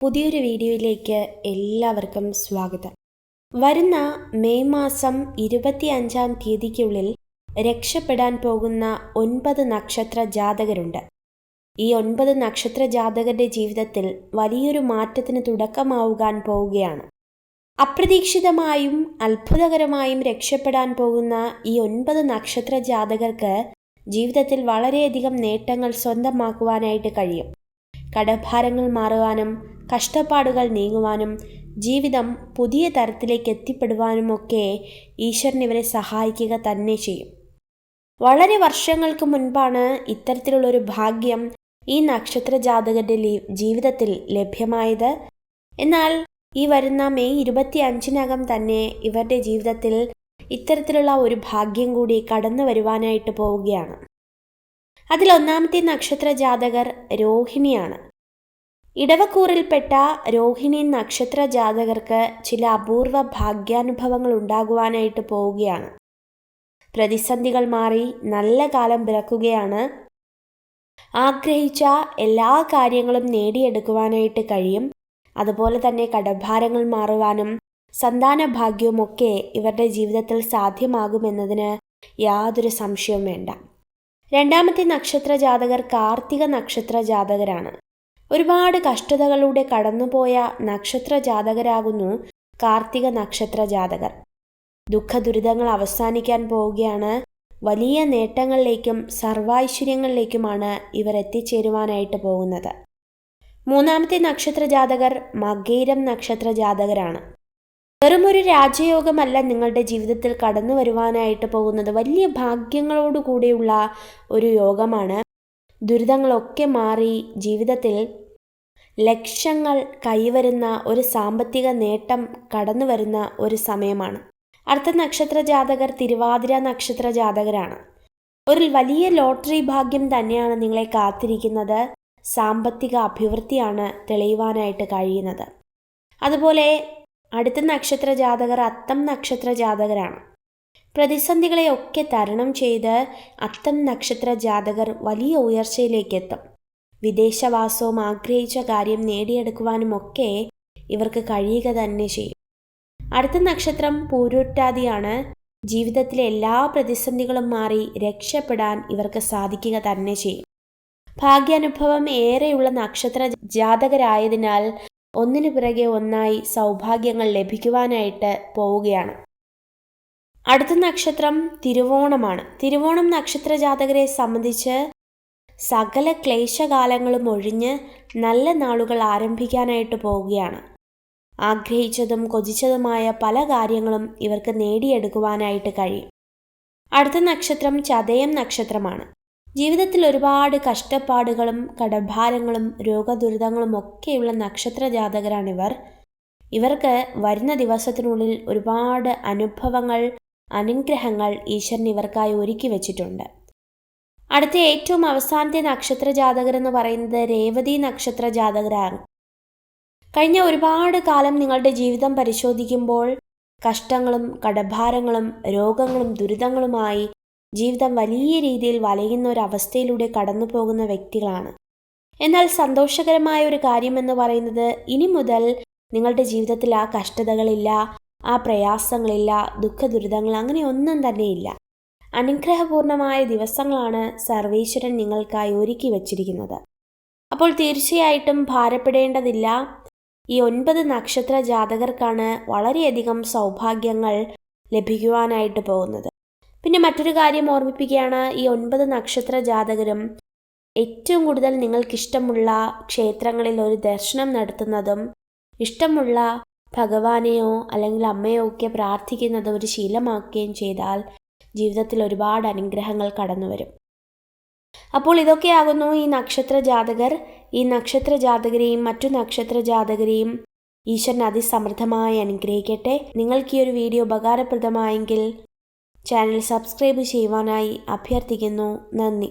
പുതിയൊരു വീഡിയോയിലേക്ക് എല്ലാവർക്കും സ്വാഗതം. വരുന്ന മെയ് മാസം 25-ാം തീയതിക്കുള്ളിൽ രക്ഷപ്പെടാൻ പോകുന്ന 9 നക്ഷത്ര ജാതകരുണ്ട്. ഈ 9 നക്ഷത്ര ജാതകരുടെ ജീവിതത്തിൽ വലിയൊരു മാറ്റത്തിന് തുടക്കമാവുവാൻ പോവുകയാണ്. അപ്രതീക്ഷിതമായും അത്ഭുതകരമായും രക്ഷപ്പെടാൻ പോകുന്ന ഈ 9 നക്ഷത്ര ജാതകർക്ക് ജീവിതത്തിൽ വളരെയധികം നേട്ടങ്ങൾ സ്വന്തമാക്കുവാനായിട്ട് കഴിയും. കടഭാരങ്ങൾ മാറുവാനും കഷ്ടപ്പാടുകൾ നീങ്ങുവാനും ജീവിതം പുതിയ തരത്തിലേക്ക് എത്തിപ്പെടുവാനുമൊക്കെ ഈശ്വരൻ ഇവരെ സഹായിക്കുക തന്നെ ചെയ്യും. വളരെ വർഷങ്ങൾക്ക് മുൻപാണ് ഇത്തരത്തിലുള്ളൊരു ഭാഗ്യം ഈ നക്ഷത്ര ജാതകരുടെ ജീവിതത്തിൽ ലഭ്യമായത്. എന്നാൽ ഈ വരുന്ന മെയ് 25-നകം തന്നെ ഇവരുടെ ജീവിതത്തിൽ ഇത്തരത്തിലുള്ള ഒരു ഭാഗ്യം കൂടി കടന്നു വരുവാനായിട്ട് പോവുകയാണ്. അതിൽ ഒന്നാമത്തെ നക്ഷത്ര ജാതകർ രോഹിണിയാണ്. ഇടവക്കൂറിൽപ്പെട്ട രോഹിണി നക്ഷത്ര ജാതകർക്ക് ചില അപൂർവ ഭാഗ്യാനുഭവങ്ങൾ ഉണ്ടാകുവാനായിട്ട് പോവുകയാണ്. പ്രതിസന്ധികൾ മാറി നല്ല കാലം പിറക്കുകയാണ്. ആഗ്രഹിച്ച എല്ലാ കാര്യങ്ങളും നേടിയെടുക്കുവാനായിട്ട് കഴിയും. അതുപോലെ തന്നെ കടഭാരങ്ങൾ മാറുവാനും സന്താന ഭാഗ്യവുമൊക്കെ ഇവരുടെ ജീവിതത്തിൽ സാധ്യമാകുമെന്നതിന് യാതൊരു സംശയവും വേണ്ട. രണ്ടാമത്തെ നക്ഷത്ര ജാതകർ കാർത്തിക നക്ഷത്ര ജാതകരാണ്. ഒരുപാട് കഷ്ടതകളിലൂടെ കടന്നുപോയ നക്ഷത്ര ജാതകരാകുന്നു കാർത്തിക നക്ഷത്ര ജാതകർ. ദുഃഖ ദുരിതങ്ങൾ അവസാനിക്കാൻ പോവുകയാണ്. വലിയ നേട്ടങ്ങളിലേക്കും സർവൈശ്വര്യങ്ങളിലേക്കുമാണ് ഇവർ എത്തിച്ചേരുവാനായിട്ട് പോകുന്നത്. മൂന്നാമത്തെ നക്ഷത്ര ജാതകർ മകയിരം നക്ഷത്ര ജാതകരാണ്. വെറുമൊരു രാജയോഗമല്ല നിങ്ങളുടെ ജീവിതത്തിൽ കടന്നു വരുവാനായിട്ട് പോകുന്നത്. വലിയ ഭാഗ്യങ്ങളോടുകൂടിയുള്ള ഒരു യോഗമാണ്. ദുരിതങ്ങളൊക്കെ മാറി ജീവിതത്തിൽ ലക്ഷങ്ങൾ കൈവരുന്ന ഒരു സാമ്പത്തിക നേട്ടം കടന്നു വരുന്ന ഒരു സമയമാണ്. അടുത്ത നക്ഷത്ര ജാതകർ തിരുവാതിര നക്ഷത്ര ജാതകരാണ്. ഒരു വലിയ ലോട്ടറി ഭാഗ്യം തന്നെയാണ് നിങ്ങളെ കാത്തിരിക്കുന്നത്. സാമ്പത്തിക അഭിവൃദ്ധിയാണ് തെളിയുവാനായിട്ട് കഴിയുന്നത്. അതുപോലെ അടുത്ത നക്ഷത്ര ജാതകർ അത്തം നക്ഷത്ര ജാതകരാണ്. പ്രതിസന്ധികളെയൊക്കെ തരണം ചെയ്ത് അത്തം നക്ഷത്ര ജാതകർ വലിയ ഉയർച്ചയിലേക്ക് എത്തും. വിദേശവാസവും ആഗ്രഹിച്ച കാര്യം നേടിയെടുക്കുവാനുമൊക്കെ ഇവർക്ക് കഴിയുക തന്നെ ചെയ്യും. അടുത്ത നക്ഷത്രം പൂരുരുട്ടാതിയാണ്. ജീവിതത്തിലെ എല്ലാ പ്രതിസന്ധികളും മാറി രക്ഷപ്പെടാൻ ഇവർക്ക് സാധിക്കുക തന്നെ ചെയ്യും. ഭാഗ്യാനുഭവം ഏറെയുള്ള നക്ഷത്ര ജാതകരായതിനാൽ ഒന്നിനു പിറകെ ഒന്നായി സൗഭാഗ്യങ്ങൾ ലഭിക്കുവാനായിട്ട് പോവുകയാണ്. അടുത്ത നക്ഷത്രം തിരുവോണമാണ്. തിരുവോണം നക്ഷത്ര ജാതകരെ സംബന്ധിച്ച് സകല ക്ലേശകാലങ്ങളും ഒഴിഞ്ഞ് നല്ല നാളുകൾ ആരംഭിക്കാനായിട്ട് പോവുകയാണ്. ആഗ്രഹിച്ചതും കൊതിച്ചതുമായ പല കാര്യങ്ങളും ഇവർക്ക് നേടിയെടുക്കുവാനായിട്ട് കഴിയും. അടുത്ത നക്ഷത്രം ചതയം നക്ഷത്രമാണ്. ജീവിതത്തിൽ ഒരുപാട് കഷ്ടപ്പാടുകളും കടഭാരങ്ങളും രോഗദുരിതങ്ങളും ഒക്കെയുള്ള നക്ഷത്ര ജാതകരാണിവർ. ഇവർക്ക് വരുന്ന ദിവസത്തിനുള്ളിൽ ഒരുപാട് അനുഭവങ്ങൾ അനുഗ്രഹങ്ങൾ ഈശ്വരൻ ഇവർക്കായി ഒരുക്കി വച്ചിട്ടുണ്ട്. അടുത്ത ഏറ്റവും അവസാനത്തെ നക്ഷത്ര ജാതകർ എന്ന് പറയുന്നത് രേവതി നക്ഷത്ര ജാതകരാണ്. കഴിഞ്ഞ ഒരുപാട് കാലം നിങ്ങളുടെ ജീവിതം പരിശോധിക്കുമ്പോൾ കഷ്ടങ്ങളും കടഭാരങ്ങളും രോഗങ്ങളും ദുരിതങ്ങളുമായി ജീവിതം വലിയ രീതിയിൽ വലയുന്ന ഒരു അവസ്ഥയിലൂടെ കടന്നു പോകുന്ന വ്യക്തികളാണ്. എന്നാൽ സന്തോഷകരമായ ഒരു കാര്യമെന്ന് പറയുന്നത് ഇനി മുതൽ നിങ്ങളുടെ ജീവിതത്തിൽ ആ കഷ്ടതകളില്ല, ആ പ്രയാസങ്ങളില്ല, ദുഃഖ ദുരിതങ്ങൾ അങ്ങനെ ഒന്നും തന്നെയില്ല. അനുഗ്രഹപൂർണമായ ദിവസങ്ങളാണ് സർവേശ്വരൻ നിങ്ങൾക്കായി ഒരുക്കി വച്ചിരിക്കുന്നത്. അപ്പോൾ തീർച്ചയായിട്ടും ഭാരപ്പെടേണ്ടതില്ല. ഈ 9 നക്ഷത്ര ജാതകർക്കാണ് വളരെയധികം സൗഭാഗ്യങ്ങൾ ലഭിക്കുവാനായിട്ട് പോകുന്നത്. പിന്നെ മറ്റൊരു കാര്യം ഓർമ്മിപ്പിക്കുകയാണ്, ഈ 9 നക്ഷത്ര ജാതകരും ഏറ്റവും കൂടുതൽ നിങ്ങൾക്കിഷ്ടമുള്ള ക്ഷേത്രങ്ങളിൽ ഒരു ദർശനം നടത്തുന്നതും ഇഷ്ടമുള്ള ഭഗവാനെയോ അല്ലെങ്കിൽ അമ്മയോ ഒക്കെ പ്രാർത്ഥിക്കുന്നത് ഒരു ശീലമാക്കുകയും ചെയ്താൽ ജീവിതത്തിൽ ഒരുപാട് അനുഗ്രഹങ്ങൾ കടന്നു വരും. അപ്പോൾ ഇതൊക്കെയാകുന്നു ഈ നക്ഷത്ര ജാതകർ. ഈ നക്ഷത്ര ജാതകരെയും മറ്റു നക്ഷത്ര ജാതകരെയും ഈശ്വരൻ അതിസമൃദ്ധമായി അനുഗ്രഹിക്കട്ടെ. നിങ്ങൾക്ക് ഈ ഒരു വീഡിയോ ഉപകാരപ്രദമായെങ്കിൽ ചാനൽ സബ്സ്ക്രൈബ് ചെയ്യുവാനായി അഭ്യർത്ഥിക്കുന്നു. നന്ദി.